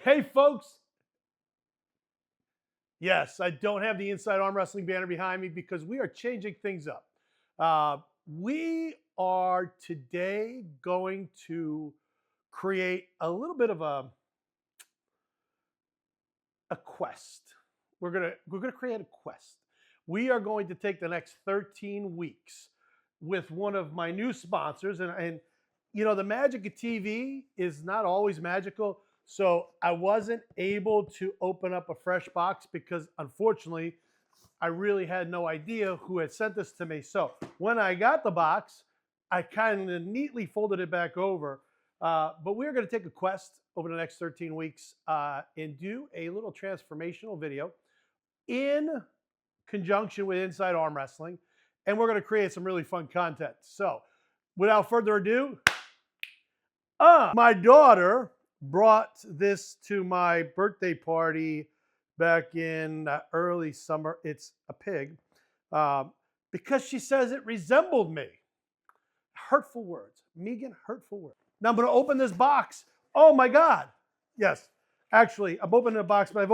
Hey, folks. Yes, I don't have the Inside Arm Wrestling banner behind me because we are changing things up. We are today going to create a little bit of a quest. We're gonna create a quest. We are going to take the next 13 weeks with one of my new sponsors, and you know the magic of TV is not always magical. So I wasn't able to open up a fresh box because unfortunately I really had no idea who had sent this to me. So when I got the box, I kind of neatly folded it back over. But we're going to take a quest over the next 13 weeks and do a little transformational video in conjunction with Inside Arm Wrestling. And we're going to create some really fun content. So without further ado, my daughter brought this to my birthday party back in early summer. It's a pig because she says it resembled me. Hurtful words. Megan, hurtful words. Now I'm going to open this box. Oh my God. Yes. Actually, I'm opening the box, but I've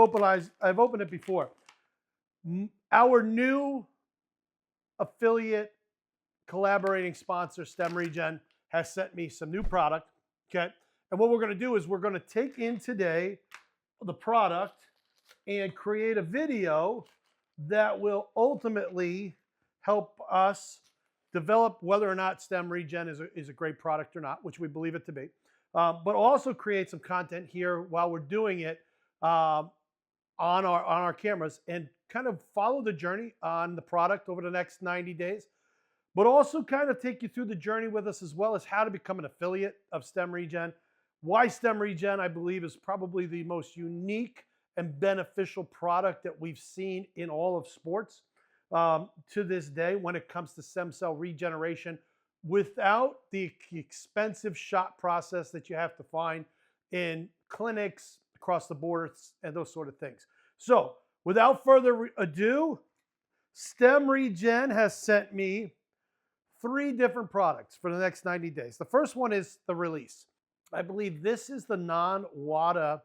opened it before. Our new affiliate collaborating sponsor, StemRegen, has sent me some new product. Okay. And what we're going to do is we're going to take in today the product and create a video that will ultimately help us develop whether or not StemRegen is a great product or not, which we believe it to be, but also create some content here while we're doing it on our cameras and kind of follow the journey on the product over the next 90 days, but also kind of take you through the journey with us as well as how to become an affiliate of StemRegen. Why StemRegen, I believe, is probably the most unique and beneficial product that we've seen in all of sports to this day when it comes to stem cell regeneration without the expensive shot process that you have to find in clinics across the border and those sort of things. So without further ado, StemRegen has sent me 3 different products for the next 90 days. The first one is the release. I believe this is the non-WADA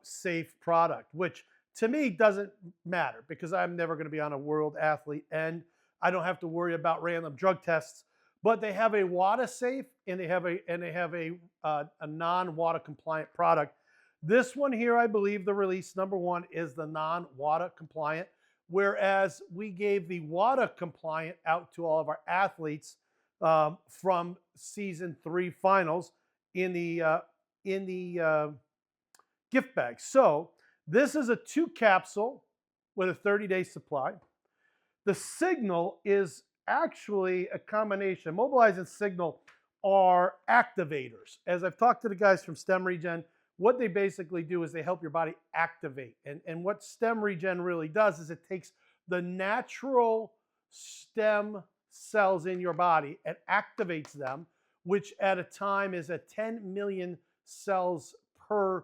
safe product, which to me doesn't matter because I'm never going to be on a world athlete and I don't have to worry about random drug tests. But they have a WADA safe and they have a non-WADA compliant product. This one here, I believe the release number 1 is the non-WADA compliant, whereas we gave the WADA compliant out to all of our athletes from season 3 finals in the gift bag. So this is a 2 capsule with a 30-day supply. The Signal is actually a combination. Mobilize and Signal are activators. As I've talked to the guys from StemRegen, what they basically do is they help your body activate. And what StemRegen really does is it takes the natural stem cells in your body and activates them, which at a time is at 10 million cells per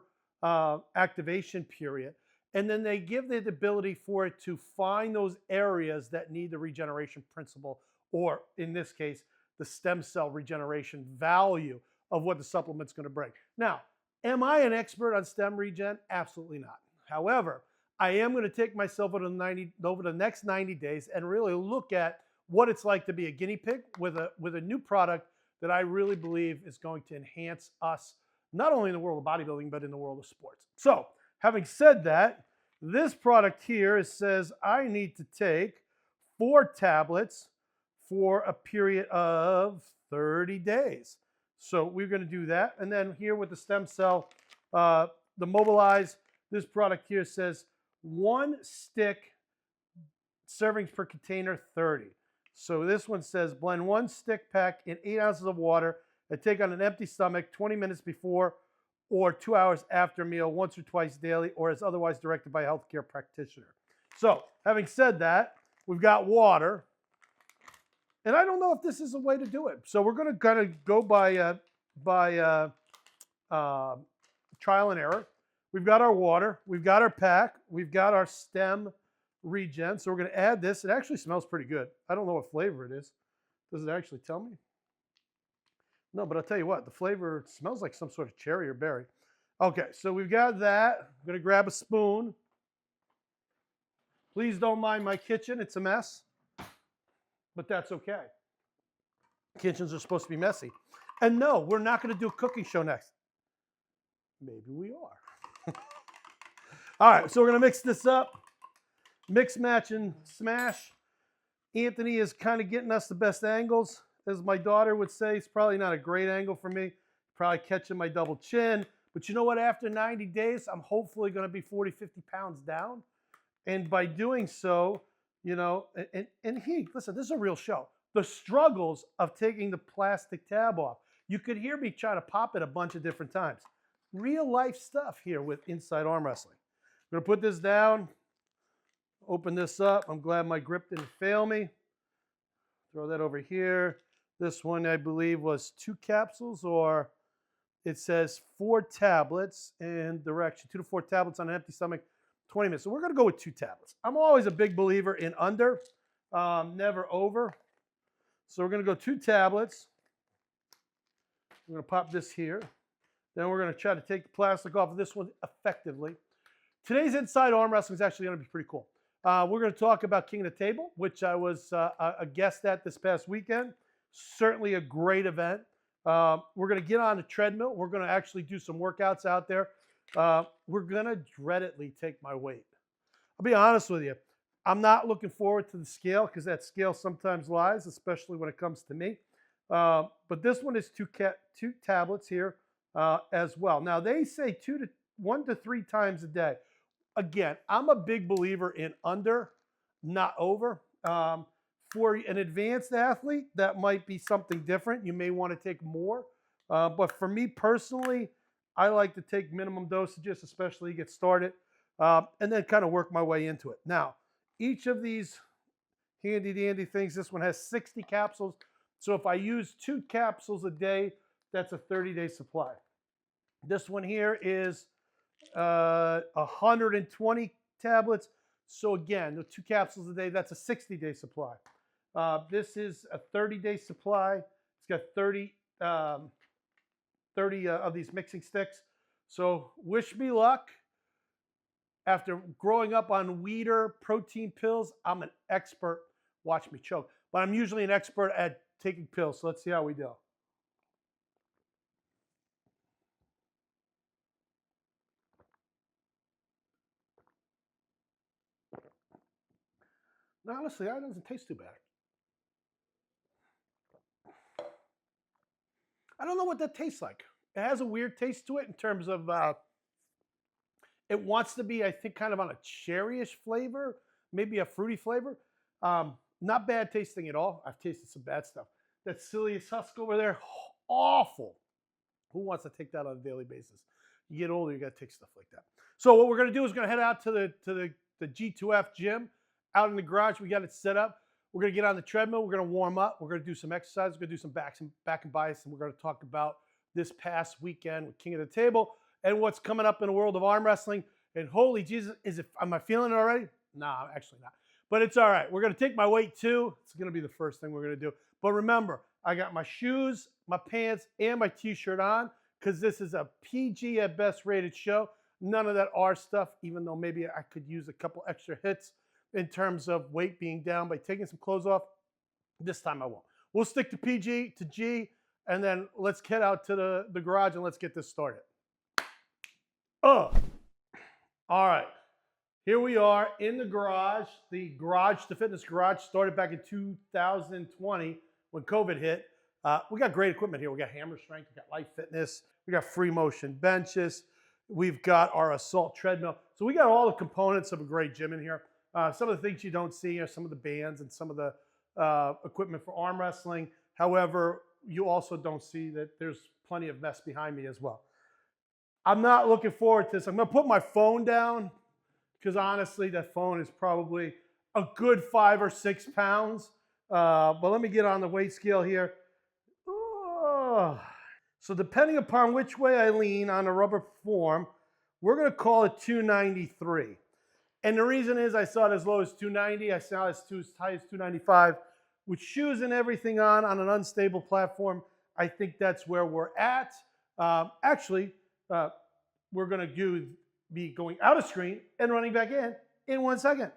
activation period. And then they give the ability for it to find those areas that need the regeneration principle, or in this case, the stem cell regeneration value of what the supplement's going to bring. Now, am I an expert on StemRegen? Absolutely not. However, I am going to take myself over the next 90 days and really look at what it's like to be a guinea pig with a new product that I really believe is going to enhance us, not only in the world of bodybuilding, but in the world of sports. So, having said that, this product here says I need to take 4 tablets for a period of 30 days. So we're going to do that. And then here with the stem cell, the Mobilize, this product here says 1 stick, servings per container, 30. So this one says blend 1 stick pack in 8 ounces of water and take on an empty stomach 20 minutes before or 2 hours after meal, once or twice daily, or as otherwise directed by a healthcare practitioner. So having said that, we've got water. And I don't know if this is a way to do it. So we're going to kind of go by trial and error. We've got our water. We've got our pack. We've got our StemRegen. So we're going to add this. It actually smells pretty good. I don't know what flavor it is. Does it actually tell me? No, but I'll tell you what. The flavor smells like some sort of cherry or berry. Okay, so we've got that. I'm going to grab a spoon. Please don't mind my kitchen. It's a mess, but that's okay. Kitchens are supposed to be messy. And no, we're not going to do a cooking show next. Maybe we are. All right, so we're going to mix this up. Mix, match, and smash. Anthony is kind of getting us the best angles. As my daughter would say, it's probably not a great angle for me. Probably catching my double chin. But you know what? After 90 days, I'm hopefully going to be 40, 50 pounds down. And by doing so, you know, and listen, this is a real show. The struggles of taking the plastic tab off. You could hear me try to pop it a bunch of different times. Real life stuff here with Inside Arm Wrestling. I'm going to put this down. Open this up. I'm glad my grip didn't fail me. Throw that over here. This one, I believe, was 2 capsules, or it says 4 tablets in direction. 2 to 4 tablets on an empty stomach, 20 minutes. So we're going to go with 2 tablets. I'm always a big believer in under, never over. So we're going to go 2 tablets. I'm going to pop this here. Then we're going to try to take the plastic off of this one effectively. Today's Inside Arm Wrestling is actually going to be pretty cool. We're going to talk about King of the Table, which I was a guest at this past weekend. Certainly a great event. We're going to get on the treadmill. We're going to actually do some workouts out there. We're going to dreadedly take my weight. I'll be honest with you. I'm not looking forward to the scale because that scale sometimes lies, especially when it comes to me. But this one is 2 tablets here as well. Now, they say 1 to 3 times a day. Again, I'm a big believer in under, not over. For an advanced athlete, that might be something different. You may want to take more. But for me personally, I like to take minimum dosages, especially to get started, and then kind of work my way into it. Now, each of these handy-dandy things, this one has 60 capsules. So if I use 2 capsules a day, that's a 30-day supply. This one here is 120 tablets. So again, the 2 capsules a day, that's a 60-day supply. This is a 30-day supply. It's got 30 of these mixing sticks. So wish me luck. After growing up on Weeder protein pills, I'm an expert. Watch me choke. But I'm usually an expert at taking pills. So let's see how we do. No, honestly, that doesn't taste too bad. I don't know what that tastes like. It has a weird taste to it in terms of, it wants to be, I think, kind of on a cherryish flavor, maybe a fruity flavor. Not bad tasting at all. I've tasted some bad stuff. That Cilius husk over there, awful. Who wants to take that on a daily basis? You get older, you got to take stuff like that. So what we're going to do is going to head out to the G2F gym out in the garage. We got it set up. We're going to get on the treadmill. We're going to warm up. We're going to do some exercise. We're going to do some back and biceps, and we're going to talk about this past weekend with King of the Table and what's coming up in the world of arm wrestling. And holy Jesus, am I feeling it already? Nah, actually not. But it's all right. We're going to take my weight too. It's going to be the first thing we're going to do. But remember, I got my shoes, my pants, and my t-shirt on because this is a PG at best rated show. None of that R stuff, even though maybe I could use a couple extra hits in terms of weight being down by taking some clothes off. This time I won't. We'll stick to PG, to G, and then let's get out to the garage and let's get this started. All right. Here we are in the garage. The fitness garage started back in 2020 when COVID hit. We got great equipment here. We got hammer strength, we got light fitness, we got free motion benches, we've got our assault treadmill. So we got all the components of a great gym in here. Some of the things you don't see are some of the bands and some of the equipment for arm wrestling. However, you also don't see that there's plenty of mess behind me as well. I'm not looking forward to this. I'm going to put my phone down because honestly, that phone is probably a good 5 or 6 pounds. But let me get on the weight scale here. Oh. So depending upon which way I lean on the rubber form, we're going to call it 293. And the reason is I saw it as low as 290. I saw it as high as 295. With shoes and everything on an unstable platform, I think that's where we're at. we're going to be going out of screen and running back in 1 second.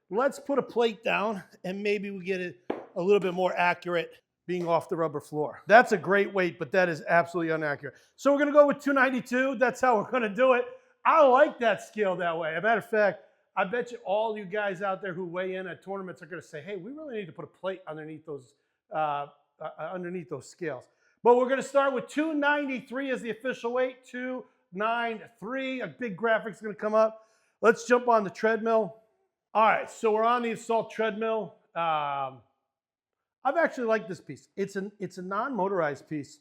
Let's put a plate down and maybe we get it a little bit more accurate being off the rubber floor. That's a great weight, but that is absolutely inaccurate. So we're going to go with 292. That's how we're going to do it. I like that scale that way. As a matter of fact, I bet you all you guys out there who weigh in at tournaments are going to say, hey, we really need to put a plate underneath those scales. But we're going to start with 293 as the official weight. 293. A big graphic's going to come up. Let's jump on the treadmill. All right, so we're on the assault treadmill. I've actually liked this piece. It's a non-motorized piece.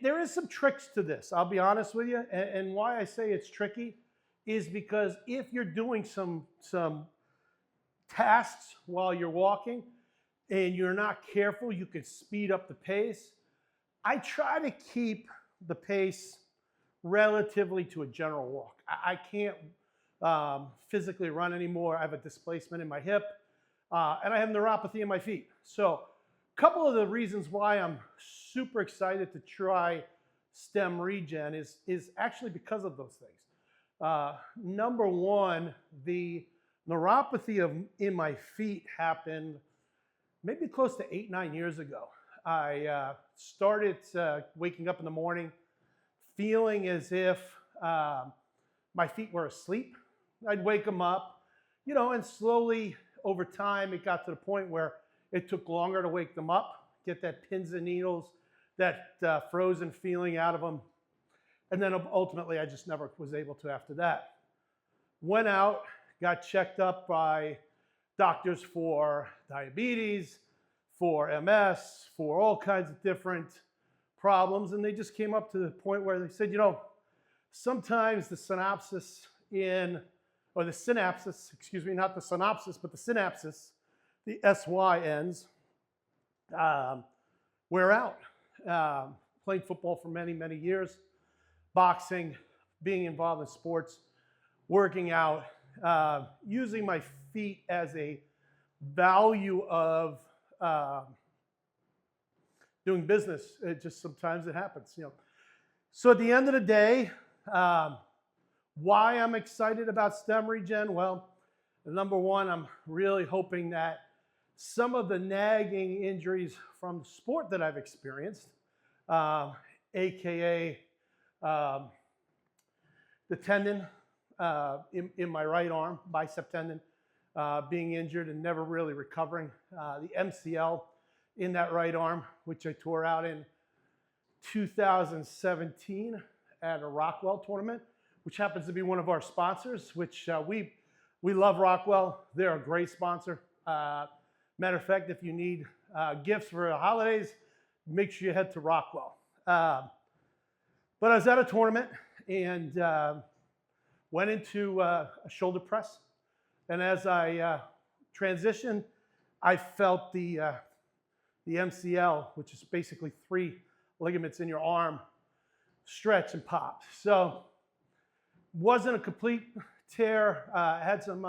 There is some tricks to this, I'll be honest with you. And why I say it's tricky is because if you're doing some tasks while you're walking and you're not careful, you could speed up the pace. I try to keep the pace relatively to a general walk. I can't physically run anymore. I have a displacement in my hip and I have neuropathy in my feet. So a couple of the reasons why I'm super excited to try StemRegen is actually because of those things. Number one, the neuropathy in my feet happened maybe close to 8-9 years ago. I started waking up in the morning feeling as if my feet were asleep. I'd wake them up, and slowly over time it got to the point where it took longer to wake them up, get that pins and needles, that frozen feeling out of them. And then ultimately I just never was able to after that. Went out, got checked up by doctors for diabetes, for MS, for all kinds of different problems. And they just came up to the point where they said, sometimes the synapses, not the synopsis, but the synapses, the SY ends, wear out. Playing football for many, many years, boxing, being involved in sports, working out, using my feet as a value of doing business. It just sometimes it happens, So at the end of the day, why I'm excited about StemRegen? Well, number one, I'm really hoping that some of the nagging injuries from the sport that I've experienced, AKA the tendon in my right arm, bicep tendon, being injured and never really recovering, the MCL in that right arm, which I tore out in 2017 at a Rockwell tournament, which happens to be one of our sponsors, which we love Rockwell. They're a great sponsor. Matter of fact, if you need gifts for the holidays, make sure you head to Rockwell. But I was at a tournament and went into a shoulder press. And as I transitioned, I felt the MCL, which is basically 3 ligaments in your arm, stretch and pop. So wasn't a complete tear. I had an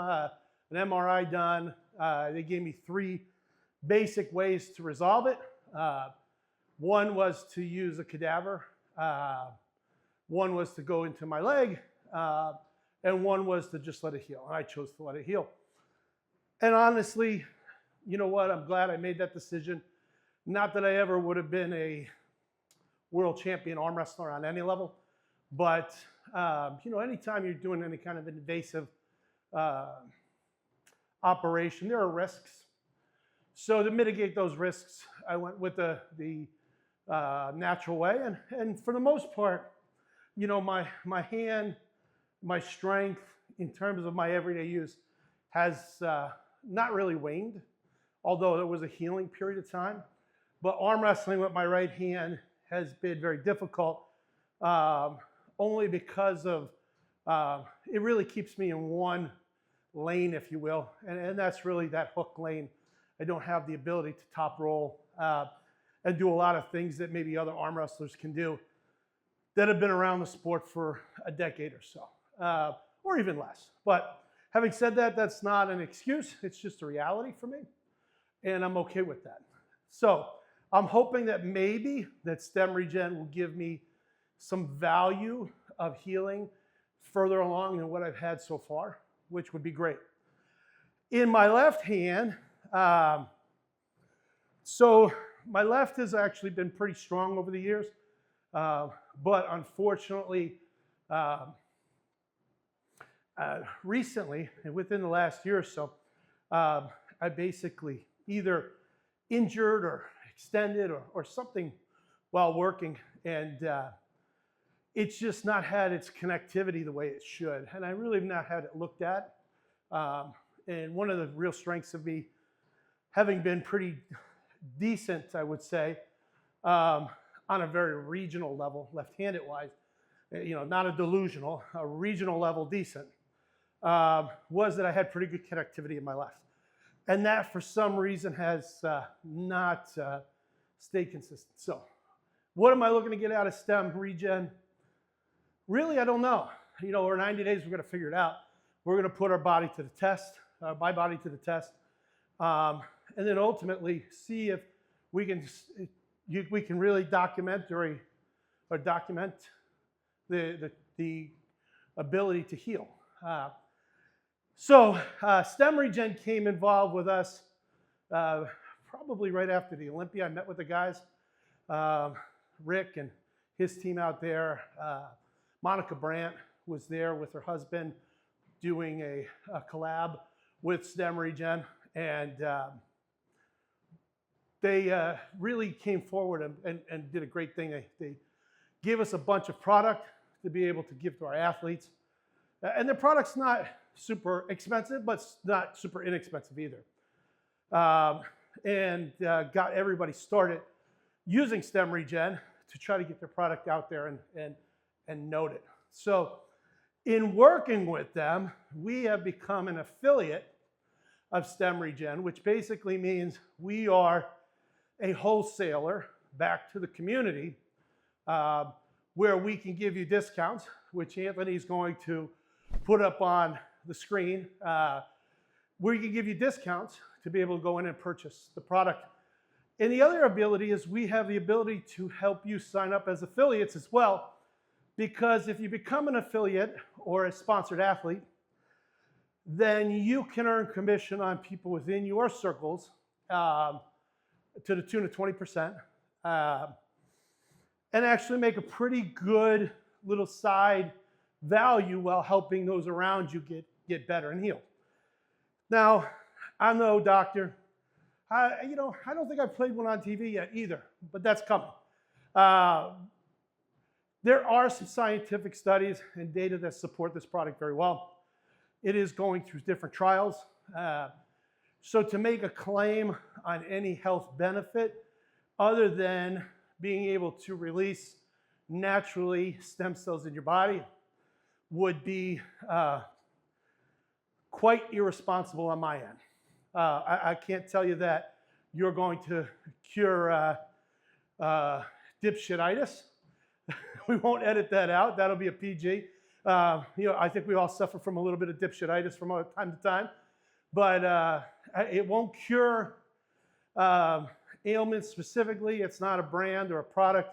MRI done. They gave me 3 basic ways to resolve it. One was to use a cadaver. One was to go into my leg. And one was to just let it heal. And I chose to let it heal. And honestly, you know what? I'm glad I made that decision. Not that I ever would have been a world champion arm wrestler on any level. But, anytime you're doing any kind of invasive operation, there are risks. So to mitigate those risks, I went with the natural way. And for the most part, my hand, my strength in terms of my everyday use has not really waned, although there was a healing period of time. But arm wrestling with my right hand has been very difficult, only because of it really keeps me in one lane, if you will, and that's really that hook lane. I don't have the ability to top roll and do a lot of things that maybe other arm wrestlers can do that have been around the sport for a decade or so, or even less. But having said that, that's not an excuse. It's just a reality for me, and I'm okay with that. So I'm hoping that maybe that StemRegen will give me some value of healing further along than what I've had so far, which would be great. In my left hand, so my left has actually been pretty strong over the years, but unfortunately, recently, and within the last year or so, I basically either injured or extended or something while working, and it's just not had its connectivity the way it should, and I really have not had it looked at. And one of the real strengths of me, having been pretty decent, I would say, on a very regional level, left-handed wise, not a delusional, a regional level decent, was that I had pretty good connectivity in my left. And that, for some reason, has not stayed consistent. So what am I looking to get out of StemRegen? Really, I don't know. We're 90 days, we're going to figure it out. We're going to put our body to the test, my body to the test, and then ultimately see if we can really document the ability to heal. So StemRegen came involved with us probably right after the Olympia. I met with the guys, Rick and his team out there. Monica Brandt was there with her husband doing a collab with StemRegen, and they really came forward and did a great thing. They gave us a bunch of product to be able to give to our athletes. And the product's not super expensive, but it's not super inexpensive either. And got everybody started using StemRegen to try to get their product out there and note it. So in working with them, we have become an affiliate of StemRegen, which basically means we are a wholesaler back to the community where we can give you discounts, which Anthony's going to put up on the screen, where you can give you discounts to be able to go in and purchase the product. And the other ability is we have the ability to help you sign up as affiliates as well, because if you become an affiliate or a sponsored athlete, then you can earn commission on people within your circles to the tune of 20%, and actually make a pretty good little side value while helping those around you get better and heal. Now, I'm no doctor. I don't think I've played one on TV yet either, but that's coming. There are some scientific studies and data that support this product very well. It is going through different trials. So to make a claim on any health benefit other than being able to release naturally stem cells in your body would be quite irresponsible on my end. I can't tell you that you're going to cure dipshititis. We won't edit that out. That'll be a PG. I think we all suffer from a little bit of dipshititis from time to time, but it won't cure ailments specifically. It's not a brand or a product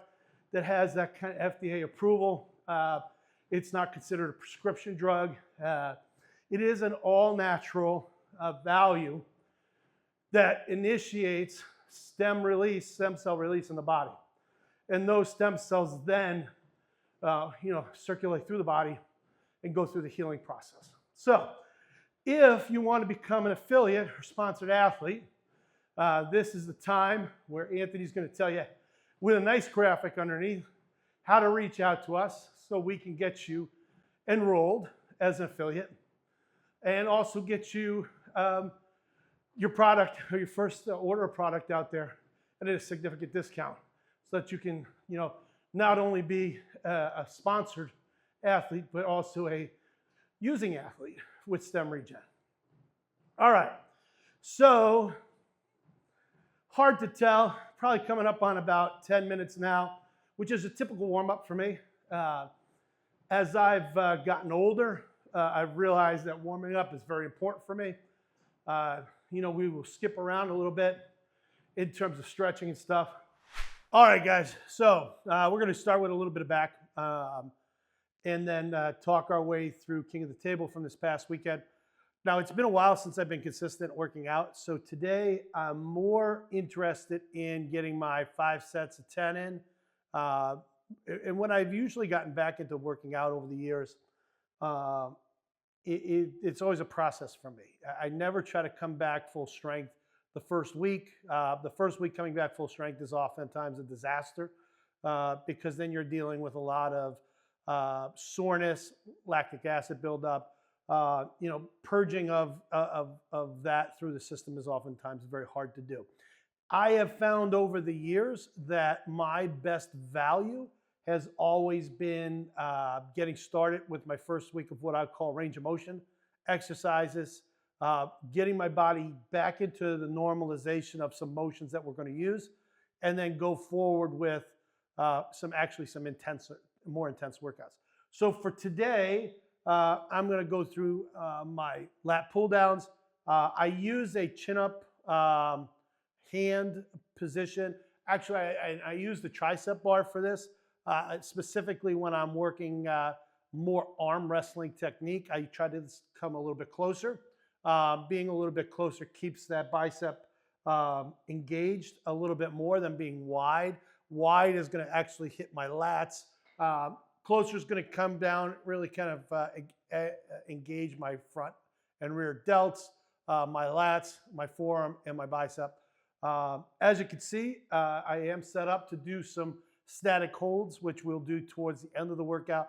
that has that kind of FDA approval. It's not considered a prescription drug. It is an all-natural value that initiates stem cell release in the body. And those stem cells then, circulate through the body and go through the healing process. So if you want to become an affiliate or sponsored athlete, this is the time where Anthony's going to tell you with a nice graphic underneath how to reach out to us so we can get you enrolled as an affiliate and also get you your product or your first order of product out there at a significant discount so that you can, not only be a sponsored athlete, but also a using athlete with StemRegen. All right, so hard to tell, probably coming up on about 10 minutes now, which is a typical warm-up for me. As I've gotten older, I've realized that warming up is very important for me. We will skip around a little bit in terms of stretching and stuff. All right, guys, so we're going to start with a little bit of back. and then talk our way through King of the Table from this past weekend. Now, it's been a while since I've been consistent working out, so today I'm more interested in getting my 5 sets of 10 in. And when I've usually gotten back into working out over the years, it's always a process for me. I never try to come back full strength the first week. The first week coming back full strength is oftentimes a disaster because then you're dealing with a lot of soreness, lactic acid buildup. Purging of that through the system is oftentimes very hard to do. I have found over the years that my best value has always been getting started with my first week of what I call range of motion exercises, getting my body back into the normalization of some motions that we're going to use, and then go forward with some more intense workouts. So for today, I'm going to go through my lat pull downs. I use a chin up hand position. Actually, I use the tricep bar for this. Specifically when I'm working more arm wrestling technique, I try to come a little bit closer. Being a little bit closer keeps that bicep engaged a little bit more than being wide. Wide is going to actually hit my lats. Closer is going to come down, really kind of engage my front and rear delts, my lats, my forearm, and my bicep. As you can see, I am set up to do some static holds, which we'll do towards the end of the workout.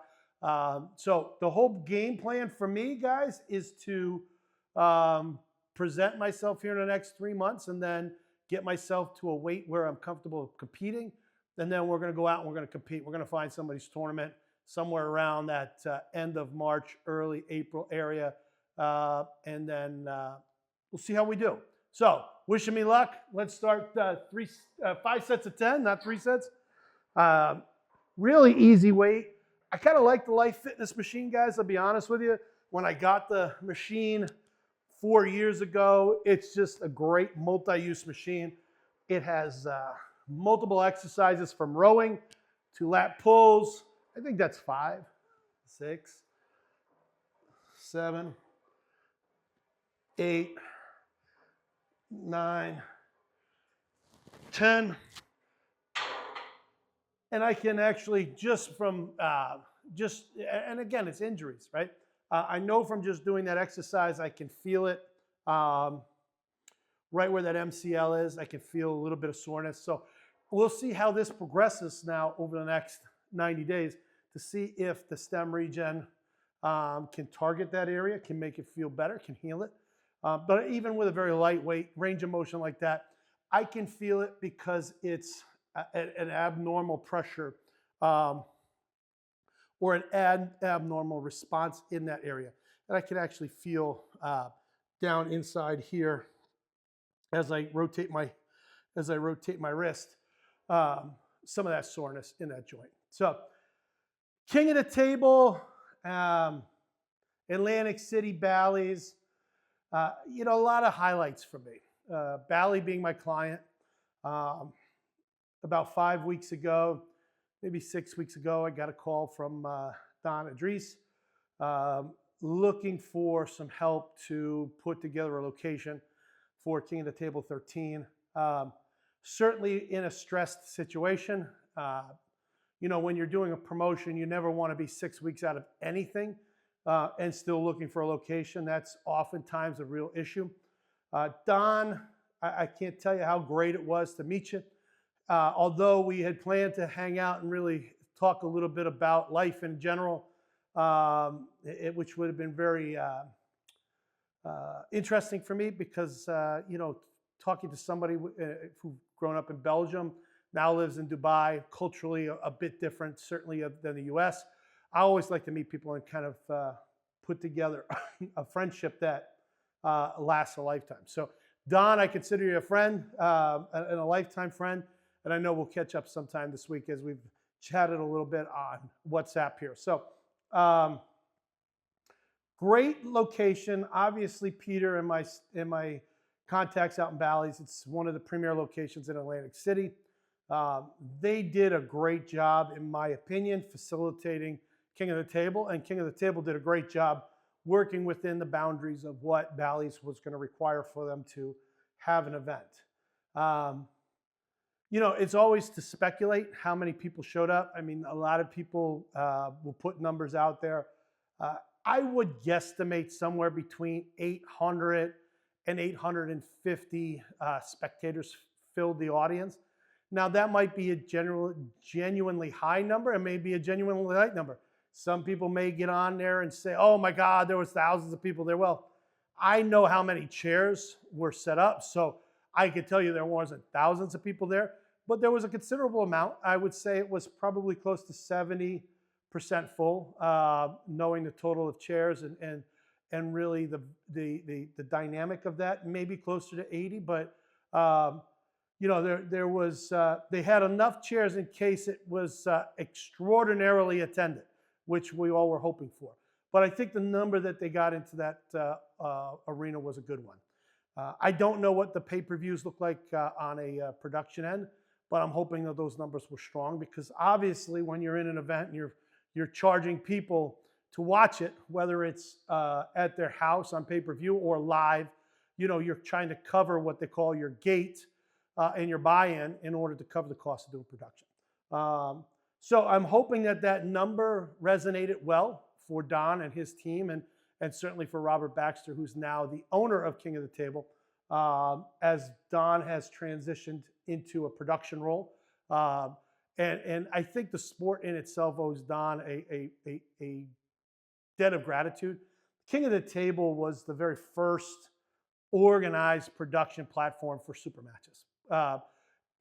So the whole game plan for me, guys, is to present myself here in the next 3 months and then get myself to a weight where I'm comfortable competing. And then we're going to go out and we're going to compete. We're going to find somebody's tournament somewhere around that end of March, early April area. And then we'll see how we do. So wishing me luck. Let's start 5 sets of 10, not 3 sets. Really easy weight. I kind of like the Life Fitness machine, guys. I'll be honest with you. When I got the machine 4 years ago, it's just a great multi-use machine. It has multiple exercises from rowing to lat pulls. I think that's 5, 6, 7, 8, 9, 10. And I can actually and again, it's injuries, right? I know from just doing that exercise, I can feel it right where that MCL is. I can feel a little bit of soreness. So we'll see how this progresses now over the next 90 days to see if the StemRegen can target that area, can make it feel better, can heal it. But even with a very lightweight range of motion like that, I can feel it because it's an abnormal pressure or an abnormal response in that area. And I can actually feel down inside here as I rotate my wrist, some of that soreness in that joint. So King of the Table, Atlantic City Bally's, a lot of highlights for me. Bally being my client. About 5 weeks ago, maybe 6 weeks ago, I got a call from Don Idris looking for some help to put together a location for King of the Table 13. Certainly in a stressed situation. When you're doing a promotion, you never want to be 6 weeks out of anything and still looking for a location. That's oftentimes a real issue. Don, I can't tell you how great it was to meet you. Although we had planned to hang out and really talk a little bit about life in general, which would have been very interesting for me because, talking to somebody who's grown up in Belgium, now lives in Dubai, culturally a bit different, certainly than the US. I always like to meet people and kind of put together a friendship that lasts a lifetime. So Don, I consider you a friend and a lifetime friend. And I know we'll catch up sometime this week as we've chatted a little bit on WhatsApp here. So great location. Obviously, Peter and my contacts out in Bally's, it's one of the premier locations in Atlantic City. They did a great job, in my opinion, facilitating King of the Table, and King of the Table did a great job working within the boundaries of what Bally's was going to require for them to have an event. You know, it's always to speculate how many people showed up. I mean, a lot of people will put numbers out there. I would guesstimate somewhere between 800 and 850 spectators filled the audience. Now, that might be a genuinely high number and maybe a genuinely light number. Some people may get on there and say, oh my God, there was thousands of people there. Well, I know how many chairs were set up, so I could tell you there wasn't thousands of people there, but there was a considerable amount. I would say it was probably close to 70% full, knowing the total of chairs and really the dynamic of that, maybe closer to 80, but you know, there was, they had enough chairs in case it was extraordinarily attended, which we all were hoping for. But I think the number that they got into that arena was a good one. I don't know what the pay-per-views look like on a production end, but I'm hoping that those numbers were strong, because obviously when you're in an event and you're charging people to watch it, whether it's at their house on pay-per-view or live, you know, you're trying to cover what they call your gate and your buy-in in order to cover the cost of doing production. So I'm hoping that that number resonated well for Don and his team, and certainly for Robert Baxter, who's now the owner of King of the Table, as Don has transitioned into a production role. And I think the sport in itself owes Don a debt of gratitude. King of the Table was the very first organized production platform for super matches.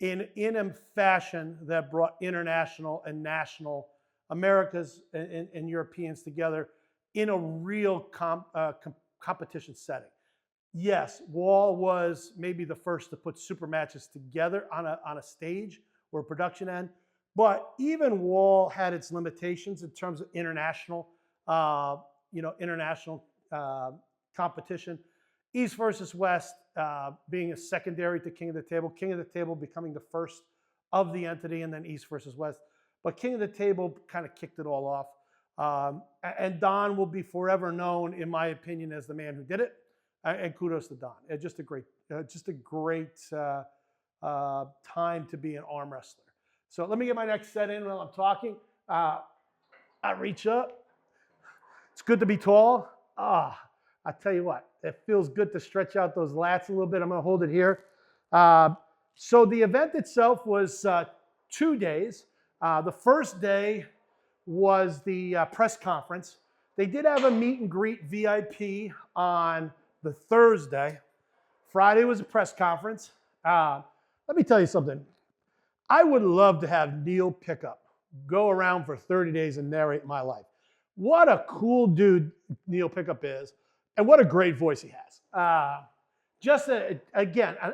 In a fashion that brought international and national Americas and Europeans together in a real competition setting. Yes, Wall was maybe the first to put super matches together on a stage or a production end, but even Wall had its limitations in terms of international, international competition. East versus West being a secondary to King of the Table. King of the Table becoming the first of the entity, and then East versus West. But King of the Table kind of kicked it all off. And Don will be forever known, in my opinion, as the man who did it. And kudos to Don. Just a great time to be an arm wrestler. So let me get my next set in while I'm talking. I reach up. It's good to be tall. I tell you what, it feels good to stretch out those lats a little bit. I'm going to hold it here. So the event itself was 2 days. The first day was the press conference. They did have a meet and greet VIP on the Thursday. Friday was a press conference. Let me tell you something. I would love to have Neil Pickup go around for 30 days and narrate my life. What a cool dude Neil Pickup is, and what a great voice he has. Again, I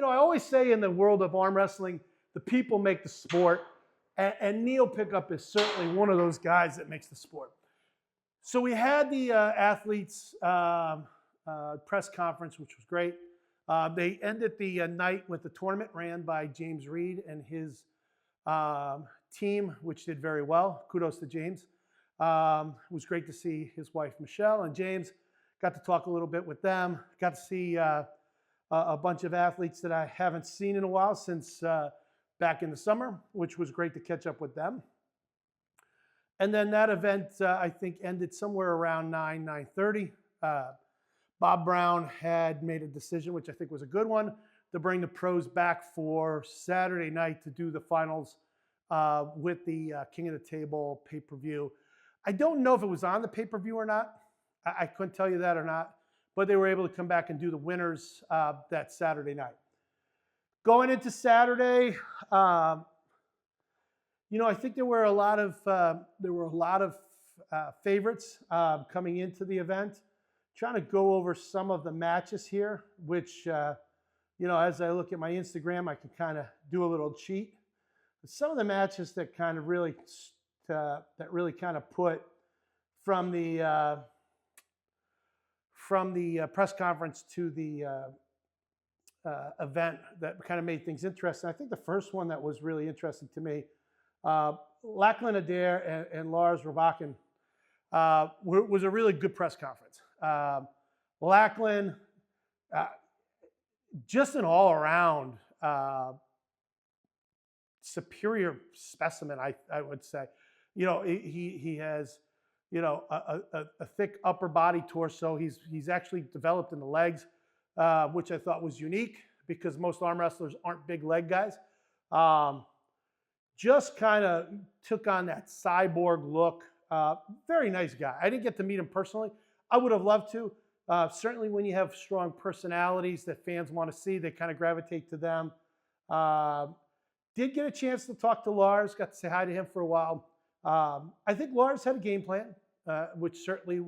always say in the world of arm wrestling, the people make the sport, and Neil Pickup is certainly one of those guys that makes the sport. So we had the athletes press conference, which was great. They ended the night with the tournament ran by James Reed and his team, which did very well. Kudos to James. It was great to see his wife, Michelle, and James. Got to talk a little bit with them. Got to see a bunch of athletes that I haven't seen in a while since back in the summer, which was great to catch up with them. And then that event, I think, ended somewhere around 9:30. Bob Brown had made a decision, which I think was a good one, to bring the pros back for Saturday night to do the finals with the King of the Table pay-per-view. I don't know if it was on the pay-per-view or not. I couldn't tell you that or not, but they were able to come back and do the winners that Saturday night. Going into Saturday, I think there were a lot of favorites coming into the event. Trying to go over some of the matches here, which as I look at my Instagram, I can kind of do a little cheat. But some of the matches that kind of really put from the press conference to the event that kind of made things interesting. I think the first one that was really interesting to me Lachlan Adair and Lars Ravakin was a really good press conference. Lachlan, just an all-around superior specimen, I would say. He has, a thick upper body torso. He's actually developed in the legs, which I thought was unique because most arm wrestlers aren't big leg guys. Just kind of took on that cyborg look. Very nice guy. I didn't get to meet him personally. I would have loved to. Certainly when you have strong personalities that fans want to see, they kind of gravitate to them. Did get a chance to talk to Lars, got to say hi to him for a while. I think Lars had a game plan, which certainly,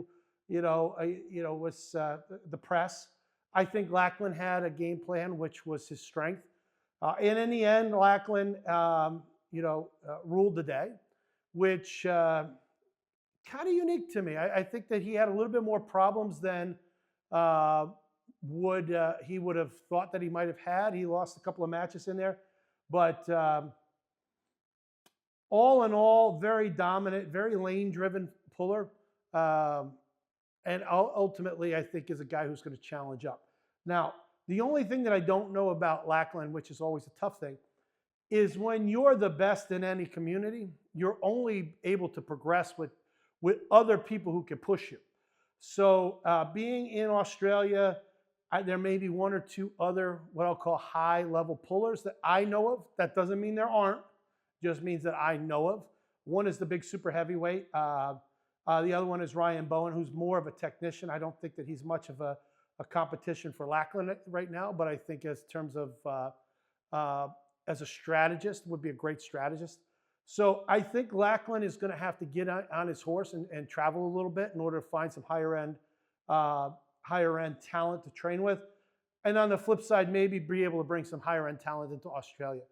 was the press. I think Lachlan had a game plan, which was his strength. And in the end, Lachlan, ruled the day, which kind of unique to me. I think that he had a little bit more problems than he would have thought that he might have had. He lost a couple of matches in there. But all in all, very dominant, very lane-driven puller. And ultimately, I think is a guy who's going to challenge up. Now, the only thing that I don't know about Lachlan, which is always a tough thing, is when you're the best in any community, you're only able to progress with other people who can push you. So being in Australia, there may be one or two other what I'll call high-level pullers that I know of. That doesn't mean there aren't. Just means that I know of. One is the big super heavyweight. The other one is Ryan Bowen, who's more of a technician. I don't think that he's much of a competition for Lachlan right now, but I think as terms of as a strategist, would be a great strategist. So I think Lachlan is going to have to get on his horse and travel a little bit in order to find some higher end talent to train with. And on the flip side, maybe be able to bring some higher end talent into Australia.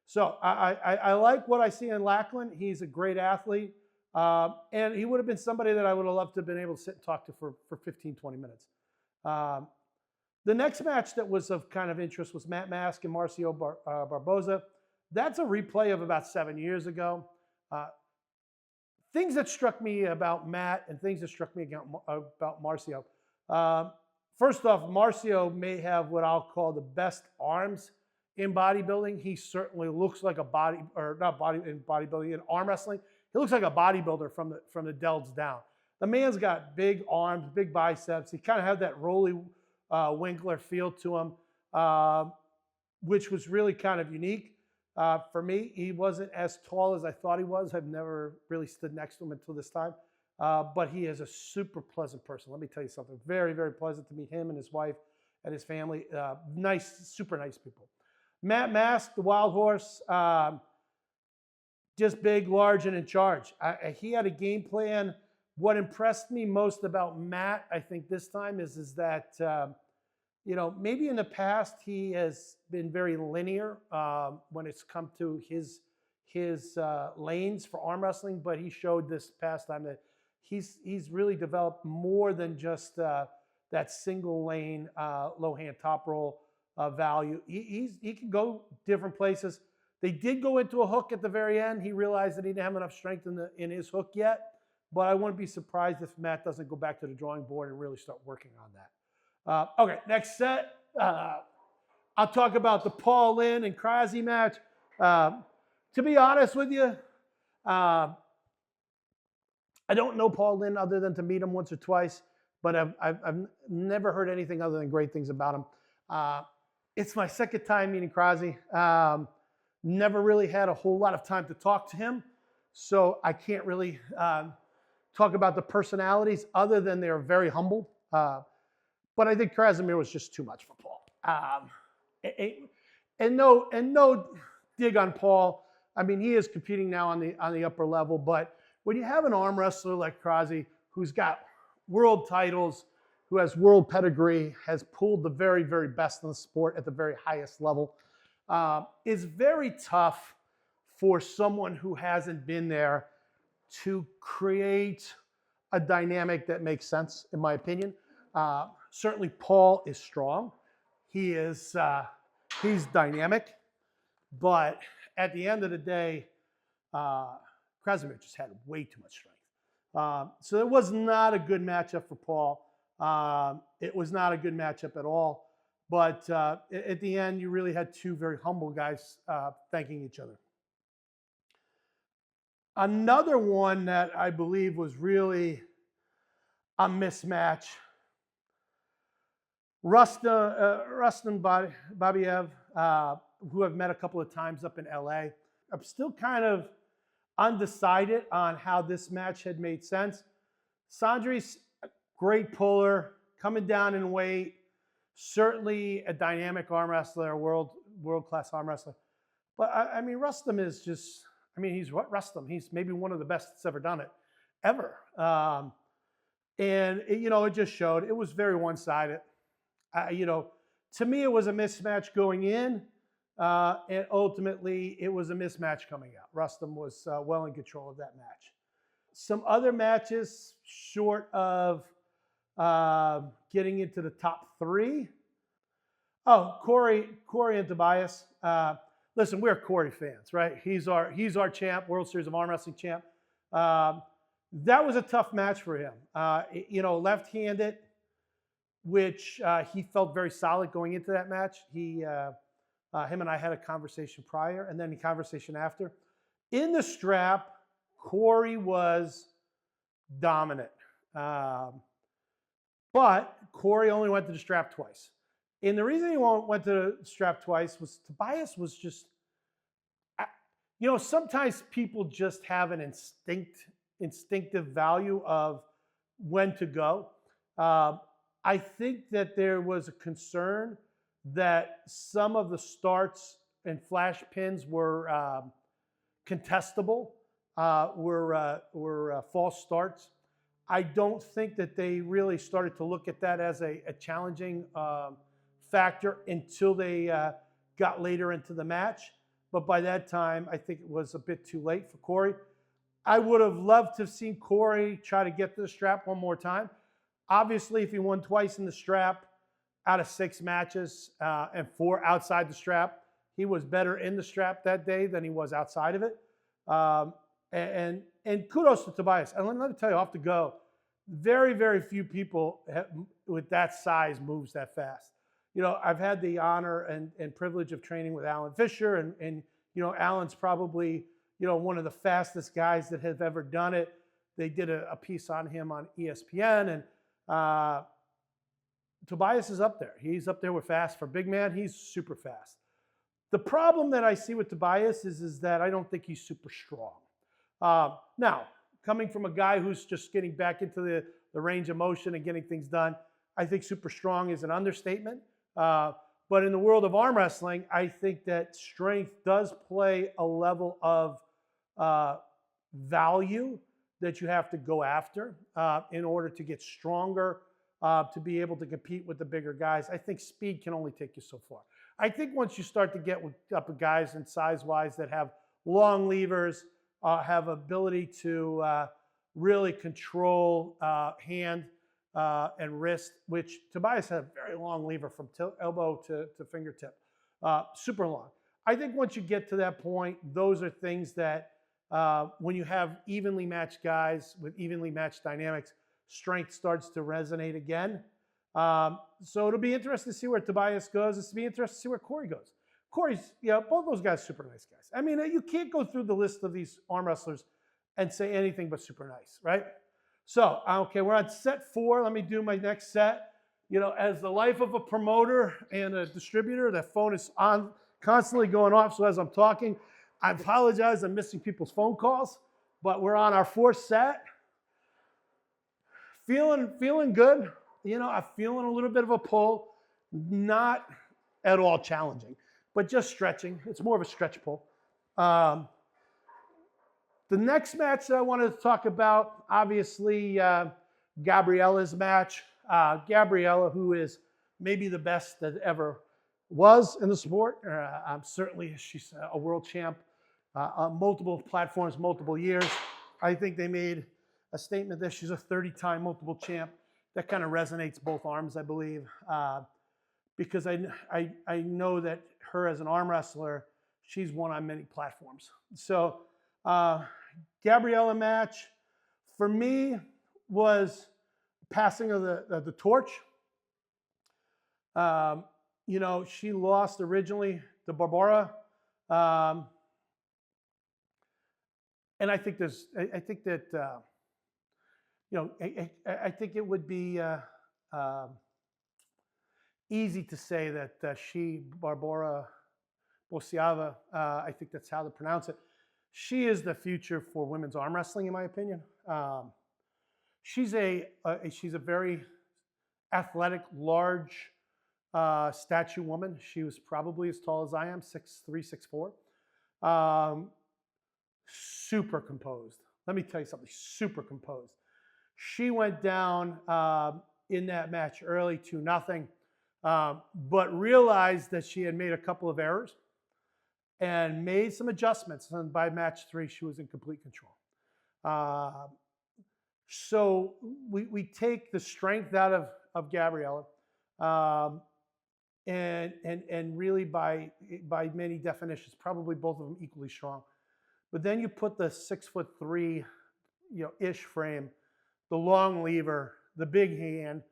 So I like what I see in Lachlan. He's a great athlete. And he would have been somebody that I would have loved to have been able to sit and talk to for 15, 20 minutes. The next match that was of kind of interest was Matt Mask and Marcio Barboza. That's a replay of about 7 years ago. Things that struck me about Matt and things that struck me about Marcio. First off, Marcio may have what I'll call the best arms in bodybuilding. He certainly looks like in bodybuilding, in arm wrestling. He looks like a bodybuilder from the delts down. The man's got big arms, big biceps. He kind of had that Rolly Winkler feel to him, which was really kind of unique. For me, he wasn't as tall as I thought he was. I've never really stood next to him until this time. But he is a super pleasant person. Let me tell you something. Very, very pleasant to meet him and his wife and his family. Nice, super nice people. Matt Mask, the Wild Horse, just big, large, and in charge. He had a game plan. What impressed me most about Matt, I think this time, is that, maybe in the past he has been very linear when it's come to his lanes for arm wrestling, but he showed this past time that he's really developed more than just that single lane low hand top roll value. He can go different places. They did go into a hook at the very end. He realized that he didn't have enough strength in his hook yet, but I wouldn't be surprised if Matt doesn't go back to the drawing board and really start working on that. Okay, next set. I'll talk about the Paul Lynn and Krause match. To be honest with you, I don't know Paul Lynn other than to meet him once or twice, but I've never heard anything other than great things about him. It's my second time meeting Krause. Never really had a whole lot of time to talk to him, so I can't really talk about the personalities other than they're very humble. But I think Krasimir was just too much for Paul. And no dig on Paul. I mean, he is competing now on the upper level, but when you have an arm wrestler like Krause, who's got world titles, who has world pedigree, has pulled the very, very best in the sport at the very highest level, is very tough for someone who hasn't been there to create a dynamic that makes sense, in my opinion. Certainly Paul is strong. He's dynamic, but at the end of the day, Krasimir just had way too much strength. So it was not a good matchup for Paul. It was not a good matchup at all. But at the end, you really had two very humble guys thanking each other. Another one that I believe was really a mismatch. Rustam Babiev, who I've met a couple of times up in LA. I'm still kind of undecided on how this match had made sense. Sandri's great puller, coming down in weight, certainly a dynamic arm wrestler, world-class arm wrestler. But I mean, Rustam is just, I mean, he's Rustam. He's maybe one of the best that's ever done it, ever. And it just showed. It was very one-sided. To me, it was a mismatch going in, and ultimately, it was a mismatch coming out. Rustam was well in control of that match. Some other matches short of getting into the top three. Oh, Corey and Tobias. Listen, we're Corey fans, right? He's our champ, World Series of Arm Wrestling champ. That was a tough match for him. Left-handed, which he felt very solid going into that match. Him and I had a conversation prior and then a conversation after. In the strap, Corey was dominant. But Corey only went to the strap twice. And the reason he went to the strap twice was Tobias was just, sometimes people just have an instinctive value of when to go. I think that there was a concern that some of the starts and flash pins were contestable, were false starts. I don't think that they really started to look at that as a challenging factor until they got later into the match. But by that time, I think it was a bit too late for Corey. I would have loved to have seen Corey try to get to the strap one more time. Obviously, if he won twice in the strap out of 6 matches and 4 outside the strap, he was better in the strap that day than he was outside of it. And kudos to Tobias. And let me tell you, off the go, very, very few people with that size moves that fast. I've had the honor and privilege of training with Alan Fisher, and Alan's probably, one of the fastest guys that have ever done it. They did a piece on him on ESPN, and Tobias is up there. He's up there with fast. For big man, he's super fast. The problem that I see with Tobias is that I don't think he's super strong. Now, coming from a guy who's just getting back into the range of motion and getting things done, I think super strong is an understatement. But in the world of arm wrestling, I think that strength does play a level of value that you have to go after in order to get stronger, to be able to compete with the bigger guys. I think speed can only take you so far. I think once you start to get up with guys and size-wise that have long levers, have ability to really control hand and wrist, which Tobias had a very long lever from elbow to fingertip, super long. I think once you get to that point, those are things that when you have evenly matched guys with evenly matched dynamics, strength starts to resonate again. So it'll be interesting to see where Tobias goes. It'll be interesting to see where Corey goes. Corey's, both those guys, super nice guys. I mean, you can't go through the list of these arm wrestlers and say anything but super nice, right? So, okay, we're on set 4. Let me do my next set. As the life of a promoter and a distributor, that phone is on, constantly going off. So as I'm talking, I apologize. I'm missing people's phone calls, but we're on our 4th set. Feeling good. I'm feeling a little bit of a pull. Not at all challenging, but just stretching. It's more of a stretch pull. The next match that I wanted to talk about, obviously, Gabriella's match. Gabriella, who is maybe the best that ever was in the sport. Certainly, she's a world champ on multiple platforms, multiple years. I think they made a statement that she's a 30-time multiple champ. That kind of resonates both arms, I believe, because I know that her as an arm wrestler, she's won on many platforms. So Uh, Gabriella match, for me, was passing of the torch. You know, she lost originally to Barbara. Um, and I think I think that, you know, I think it would be easy to say that Barbara Bosiava, I think that's how to pronounce it. She is the future for women's arm wrestling, in my opinion. She's a very athletic, large statue woman. She was probably as tall as I am, 6'3", 6'4". Super composed. Let me tell you something, super composed. She went down in that match early 2-0, but realized that she had made a couple of errors and made some adjustments. And by match 3, she was in complete control. So we take the strength out of Gabriella, and really by many definitions, probably both of them equally strong. But then you put the 6'3", ish frame, the long lever, the big hand,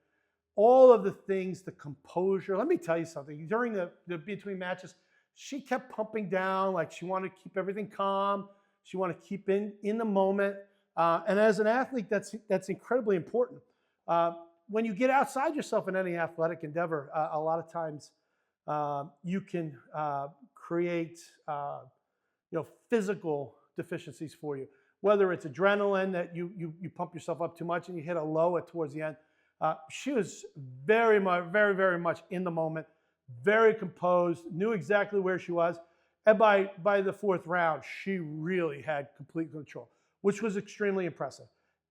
all of the things, the composure. Let me tell you something. During the between matches, she kept pumping down, like she wanted to keep everything calm. She wanted to keep in the moment. And as an athlete, that's incredibly important. When you get outside yourself in any athletic endeavor, a lot of times you can create physical deficiencies for you. Whether it's adrenaline, that you pump yourself up too much and you hit a low towards the end. She was very much in the moment, very composed, knew exactly where she was. And by the 4th round, she really had complete control, which was extremely impressive.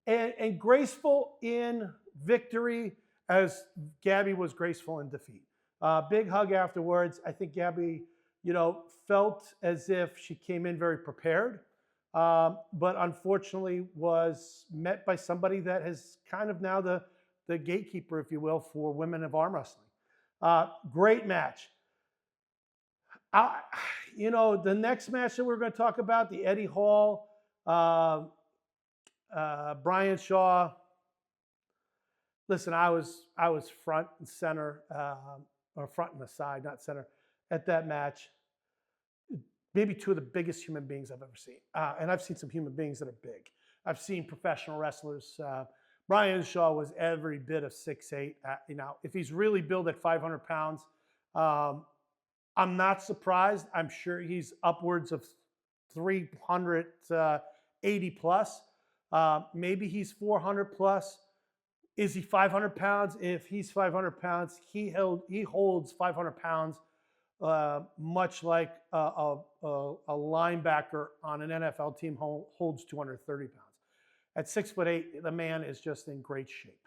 And graceful in victory as Gabby was graceful in defeat. Big hug afterwards. I think Gabby, felt as if she came in very prepared, but unfortunately was met by somebody that has kind of now the gatekeeper, if you will, for women of arm wrestling. Great match. The next match that we're going to talk about, the Eddie Hall, Brian Shaw. Listen, I was front and center, or front and the side, not center, at that match. Maybe 2 of the biggest human beings I've ever seen. And I've seen some human beings that are big. I've seen professional wrestlers. Brian Shaw was every bit of 6'8". If he's really billed at 500 pounds, I'm not surprised. I'm sure he's upwards of 380 plus. Maybe he's 400 plus. Is he 500 pounds? If he's 500 pounds, he holds 500 pounds, much like a linebacker on an NFL team holds 230 pounds. At 6'8", the man is just in great shape.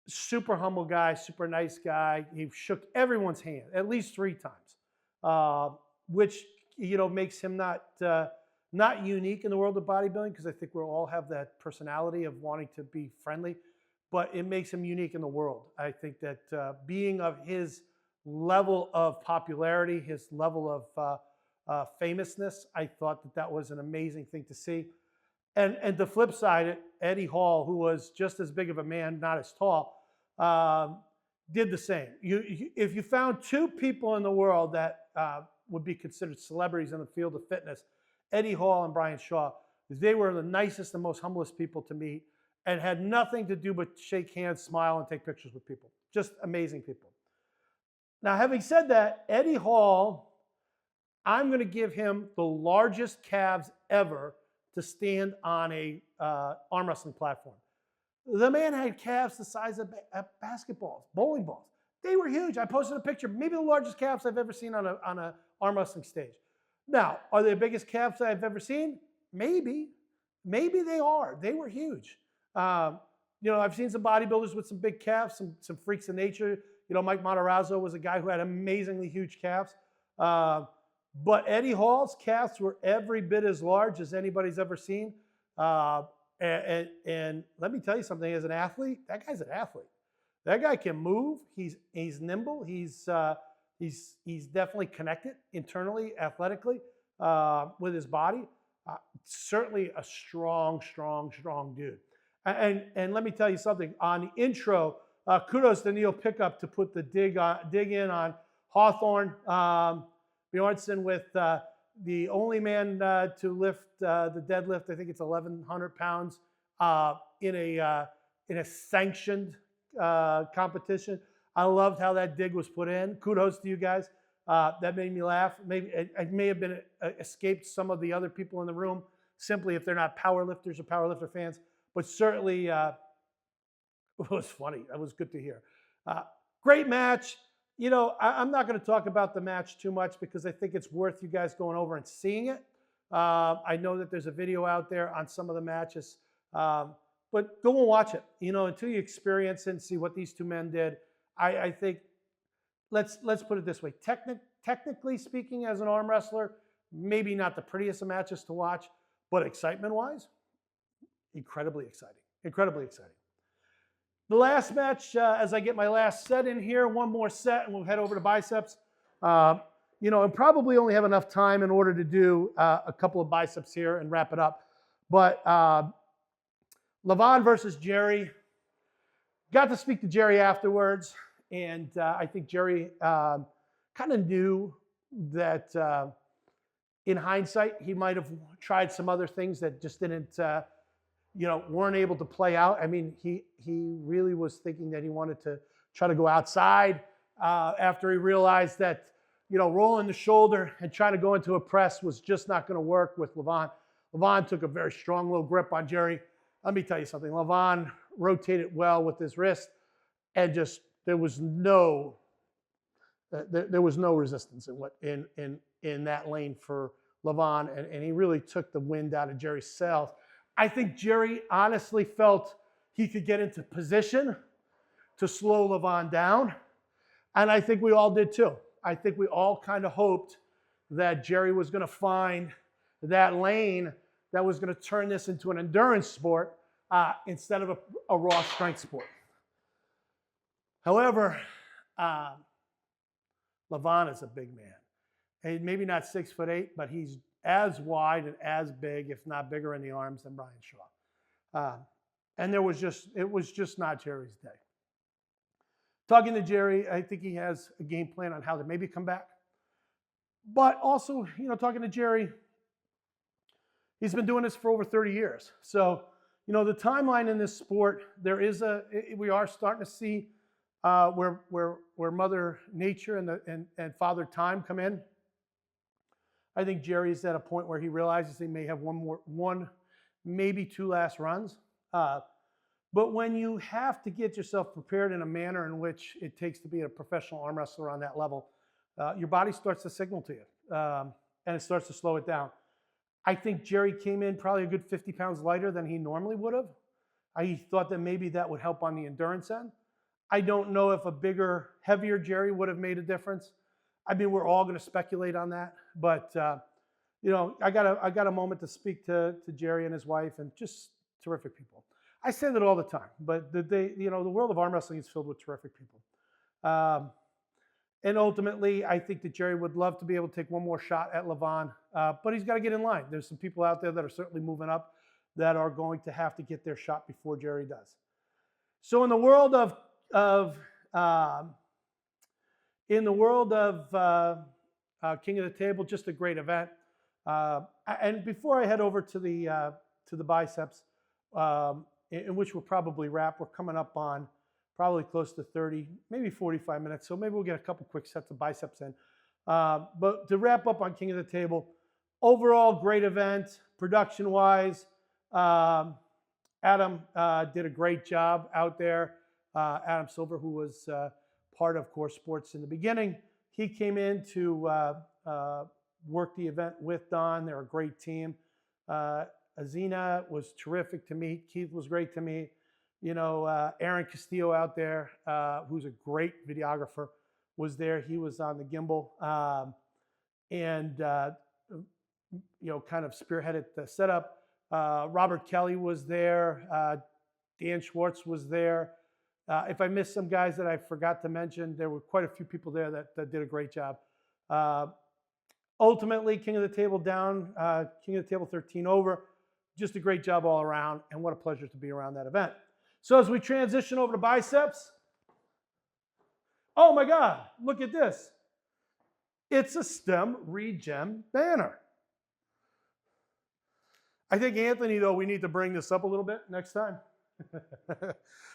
Super humble guy, super nice guy. He shook everyone's hand at least 3 times, which makes him not unique in the world of bodybuilding, because I think we all have that personality of wanting to be friendly, but it makes him unique in the world. I think that being of his level of popularity, his level of famousness, I thought that was an amazing thing to see. And the flip side, Eddie Hall, who was just as big of a man, not as tall, did the same. If you found 2 people in the world that would be considered celebrities in the field of fitness, Eddie Hall and Brian Shaw, they were the nicest and most humblest people to meet, and had nothing to do but shake hands, smile, and take pictures with people. Just amazing people. Now, having said that, Eddie Hall, I'm going to give him the largest calves ever to stand on a arm wrestling platform. The man had calves the size of basketballs, bowling balls. They were huge. I posted a picture, maybe the largest calves I've ever seen on a arm wrestling stage. Now, are they the biggest calves I've ever seen? Maybe. Maybe they are. They were huge. I've seen some bodybuilders with some big calves, some freaks of nature. Mike Matarazzo was a guy who had amazingly huge calves. But Eddie Hall's calves were every bit as large as anybody's ever seen. And let me tell you something, as an athlete, that guy's an athlete. That guy can move. He's nimble. He's definitely connected internally, athletically. with his body. Certainly a strong, strong, strong dude. And let me tell you something. On the intro, kudos to Neil Pickup to put the dig in on Hawthorne Bjornsson with the only man to lift the deadlift. I think it's 1,100 pounds in a sanctioned competition. I loved how that dig was put in. Kudos to you guys. That made me laugh. Maybe it may have been escaped some of the other people in the room, simply if they're not powerlifters or powerlifter fans. But certainly, it was funny. That was good to hear. Great match. You know, I'm not going to talk about the match too much because I think it's worth you guys going over and seeing it. I know that there's a video out there on some of the matches, but go and watch it. You know, until you experience it and see what these two men did. I think let's put it this way. Technically speaking, as an arm wrestler, maybe not the prettiest of matches to watch, but excitement-wise, incredibly exciting. Incredibly exciting. The last match, as I get my last set in here, one more set, and we'll head over to biceps. You know, and probably only have enough time in order to do a couple of biceps here and wrap it up. But Levon versus Jerry. Got to speak to Jerry afterwards, and I think Jerry kind of knew that in hindsight, he might have tried some other things that just didn't, you know, weren't able to play out. I mean, he really was thinking that he wanted to try to go outside after he realized that, you know, rolling the shoulder and trying to go into a press was just not going to work with Levon. Levon took a very strong little grip on Jerry. Let me tell you something. Levon rotated well with his wrist, and just there was no resistance in that lane for Levon, and he really took the wind out of Jerry's sails. I think Jerry honestly felt he could get into position to slow Levon down, and I think we all did too. I think we all kind of hoped that Jerry was going to find that lane that was going to turn this into an endurance sport instead of a raw strength sport. However, Levon is a big man. And maybe not 6'8", but he's as wide and as big, if not bigger in the arms than Brian Shaw. And it was just not Jerry's day. Talking to Jerry, I think he has a game plan on how to maybe come back. But also, you know, talking to Jerry, he's been doing this for over 30 years. So, you know, the timeline in this sport, we are starting to see where Mother Nature and Father Time come in. I think Jerry's at a point where he realizes he may have one, maybe two last runs. But when you have to get yourself prepared in a manner in which it takes to be a professional arm wrestler on that level, your body starts to signal to you, and it starts to slow it down. I think Jerry came in probably a good 50 pounds lighter than he normally would have. I thought that maybe that would help on the endurance end. I don't know if a bigger, heavier Jerry would have made a difference. I mean, we're all going to speculate on that, but you know, I got a moment to speak to Jerry and his wife, and just terrific people. I say that all the time, but you know, the world of arm wrestling is filled with terrific people. And ultimately, I think that Jerry would love to be able to take one more shot at Levon, but he's got to get in line. There's some people out there that are certainly moving up that are going to have to get their shot before Jerry does. So in the world of King of the Table, just a great event. And before I head over to the biceps, in which we'll probably wrap, we're coming up on probably close to 30, maybe 45 minutes. So maybe we'll get a couple quick sets of biceps in. But to wrap up on King of the Table, overall great event, production-wise. Adam did a great job out there. Adam Silver, who was part of Core Sports in the beginning, he came in to work the event with Don. They're a great team. Azina was terrific to meet. Keith was great to meet. You know, Aaron Castillo out there, who's a great videographer, was there. He was on the gimbal and, you know, kind of spearheaded the setup. Robert Kelly was there. Dan Schwartz was there. If I missed some guys that I forgot to mention, there were quite a few people there that did a great job. Ultimately, king of the table down, king of the table 13 over. Just a great job all around, and what a pleasure to be around that event. So as we transition over to biceps, oh my God, look at this. It's a StemRegen banner. I think, Anthony, though, we need to bring this up a little bit next time.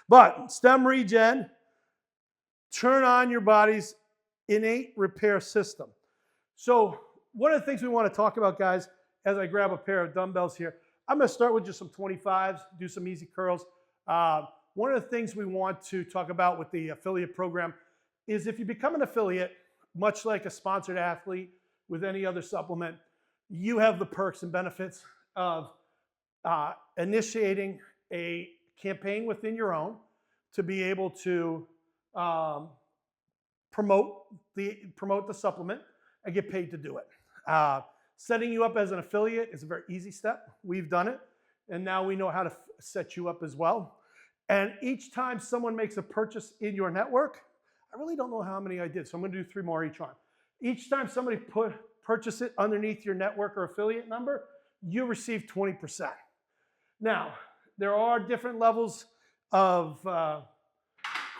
But StemRegen, turn on your body's innate repair system. So one of the things we want to talk about, guys, as I grab a pair of dumbbells here, I'm going to start with just some 25s, do some easy curls. One of the things we want to talk about with the affiliate program is if you become an affiliate, much like a sponsored athlete with any other supplement, you have the perks and benefits of initiating a campaign within your own to be able to promote the supplement and get paid to do it. Setting you up as an affiliate is a very easy step. We've done it, and now we know how to set you up as well. And each time someone makes a purchase in your network, I really don't know how many I did, so I'm going to do 3 more each one. Each time somebody purchase it underneath your network or affiliate number, you receive 20%. Now, there are different levels of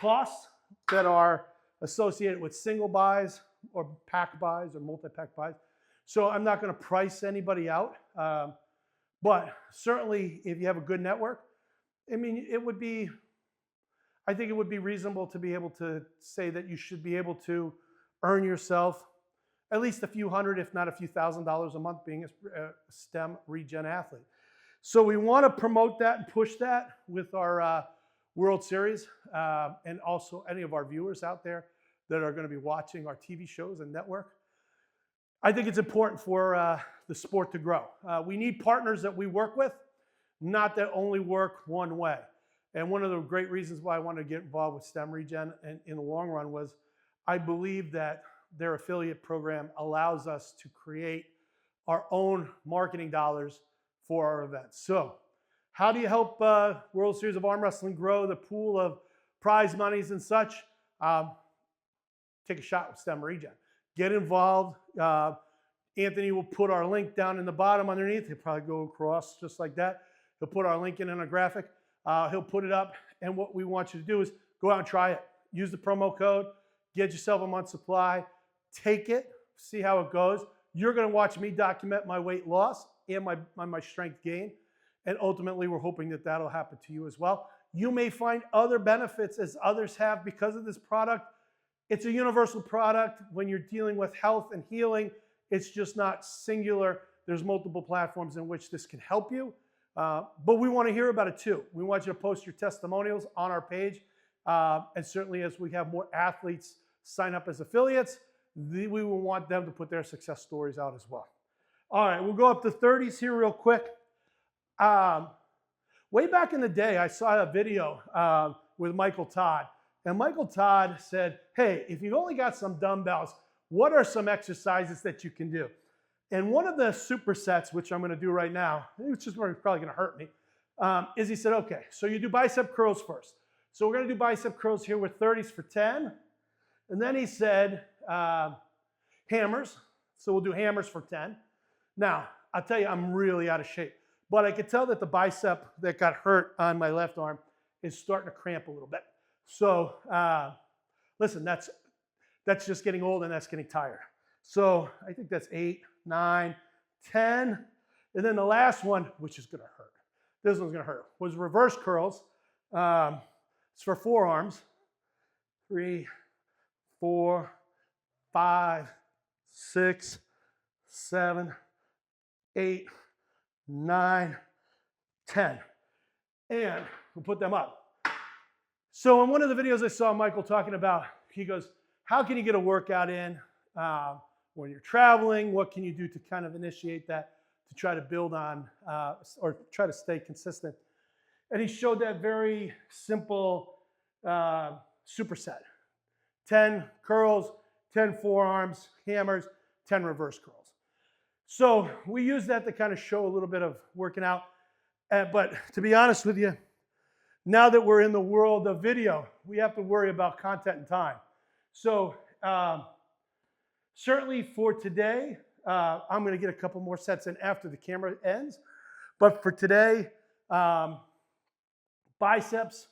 costs that are associated with single buys or pack buys or multi-pack buys. So I'm not going to price anybody out. But certainly if you have a good network, I mean, I think it would be reasonable to be able to say that you should be able to earn yourself at least a few hundred, if not a few $1,000s a month being a StemRegen athlete. So we want to promote that and push that with our World Series and also any of our viewers out there that are going to be watching our TV shows and network. I think it's important for the sport to grow. We need partners that we work with, not that only work one way. And one of the great reasons why I wanted to get involved with StemRegen in the long run was I believe that their affiliate program allows us to create our own marketing dollars for our events. So how do you help World Series of Arm Wrestling grow the pool of prize monies and such? Take a shot with StemRegen. Get involved. Anthony will put our link down in the bottom underneath. He'll probably go across just like that. He'll put our link in a graphic. He'll put it up. And what we want you to do is go out and try it. Use the promo code. Get yourself a month's supply. Take it. See how it goes. You're going to watch me document my weight loss and my strength gain. And ultimately, we're hoping that that'll happen to you as well. You may find other benefits as others have because of this product. It's a universal product. When you're dealing with health and healing, it's just not singular. There's multiple platforms in which this can help you. But we want to hear about it too. We want you to post your testimonials on our page. And certainly as we have more athletes sign up as affiliates, we will want them to put their success stories out as well. All right, we'll go up to 30s here real quick. Way back in the day, I saw a video with Michael Todd. And Michael Todd said, hey, if you've only got some dumbbells, what are some exercises that you can do? And one of the supersets, which I'm going to do right now, which is probably going to hurt me, is he said, okay, so you do bicep curls first. So we're going to do bicep curls here with 30s for 10. And then he said hammers. So we'll do hammers for 10. Now, I'll tell you, I'm really out of shape. But I could tell that the bicep that got hurt on my left arm is starting to cramp a little bit. So listen, that's just getting old and that's getting tired. So I think that's 8, 9, 10. And then the last one, which is going to hurt. This one's going to hurt, was reverse curls. It's for forearms. 3, 4, 5, 6, 7, 8, 9, 10. And we'll put them up. So in one of the videos I saw Michael talking about, he goes, how can you get a workout in when you're traveling? What can you do to kind of initiate that to try to build on or try to stay consistent? And he showed that very simple superset. 10 curls, 10 forearms, hammers, 10 reverse curls. So we use that to kind of show a little bit of working out. But to be honest with you, now that we're in the world of video, we have to worry about content and time. So certainly for today, I'm going to get a couple more sets in after the camera ends. But for today, biceps,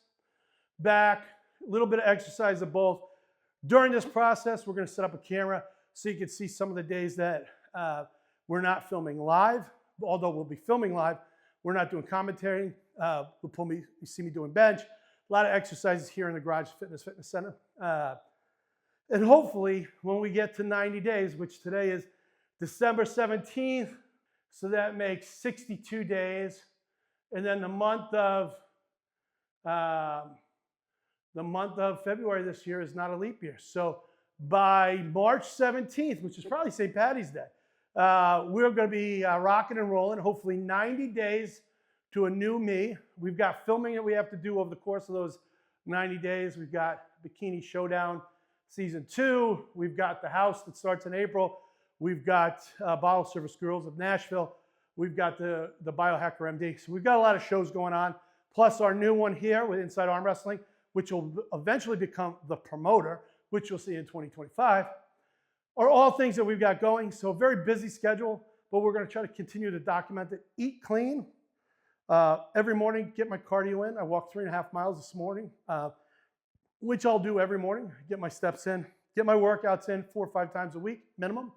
back, a little bit of exercise of both. During this process, we're going to set up a camera so you can see some of the days that we're not filming live. Although we'll be filming live, we're not doing commentary. You see me doing bench. A lot of exercises here in the Garage Fitness Center. And hopefully, when we get to 90 days, which today is December 17th, so that makes 62 days. And then the month of February this year is not a leap year. So by March 17th, which is probably St. Patty's Day, we're going to be rocking and rolling, hopefully 90 days to a new me. We've got filming that we have to do over the course of those 90 days. We've got Bikini Showdown Season 2. We've got The House that starts in April. We've got Bottle Service Girls of Nashville. We've got the Biohacker MD. So we've got a lot of shows going on, plus our new one here with Inside ArmWrestling, which will eventually become The Promoter, which you'll see in 2025, are all things that we've got going. So a very busy schedule, but we're going to try to continue to document it. Eat clean. Every morning, get my cardio in. I walked 3.5 miles this morning, which I'll do every morning. Get my steps in, get my workouts in 4 or 5 times a week minimum.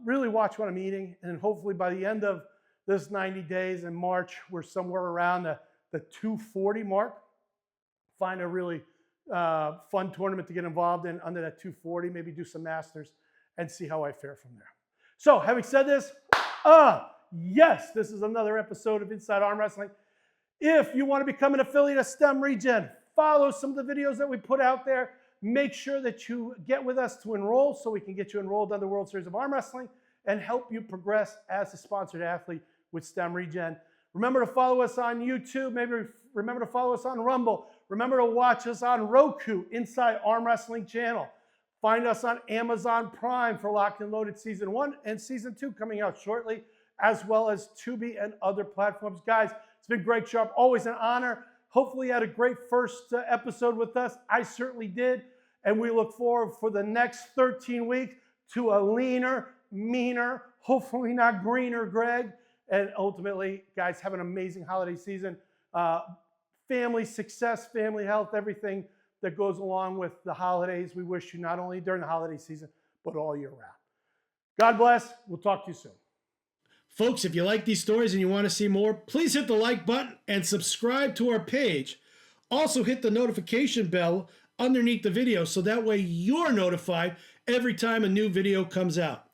Really watch what I'm eating, and hopefully by the end of this 90 days in March, we're somewhere around the 240 mark. Find a really fun tournament to get involved in under that 240, maybe do some masters and see how I fare from there. So having said this, yes, this is another episode of Inside Arm Wrestling. If you want to become an affiliate of StemRegen, follow some of the videos that we put out there. Make sure that you get with us to enroll so we can get you enrolled on the World Series of Arm Wrestling and help you progress as a sponsored athlete with StemRegen. Remember to follow us on YouTube. Maybe remember to follow us on Rumble. Remember to watch us on Roku, Inside Arm Wrestling channel. Find us on Amazon Prime for Locked and Loaded Season 1 and Season 2 coming out shortly, as well as Tubi and other platforms. Guys, it's been Gregg Sharp. Always an honor. Hopefully you had a great first episode with us. I certainly did. And we look forward for the next 13 weeks to a leaner, meaner, hopefully not greener Gregg. And ultimately, guys, have an amazing holiday season. Family success, family health, everything that goes along with the holidays. We wish you not only during the holiday season, but all year round. God bless. We'll talk to you soon. Folks, if you like these stories and you want to see more, please hit the like button and subscribe to our page. Also hit the notification bell underneath the video so that way you're notified every time a new video comes out.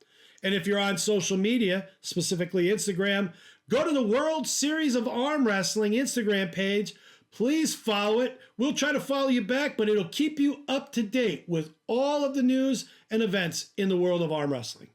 And if you're on social media, specifically Instagram, go to the World Series of Arm Wrestling Instagram page. Please follow it. We'll try to follow you back, but it'll keep you up to date with all of the news and events in the world of arm wrestling.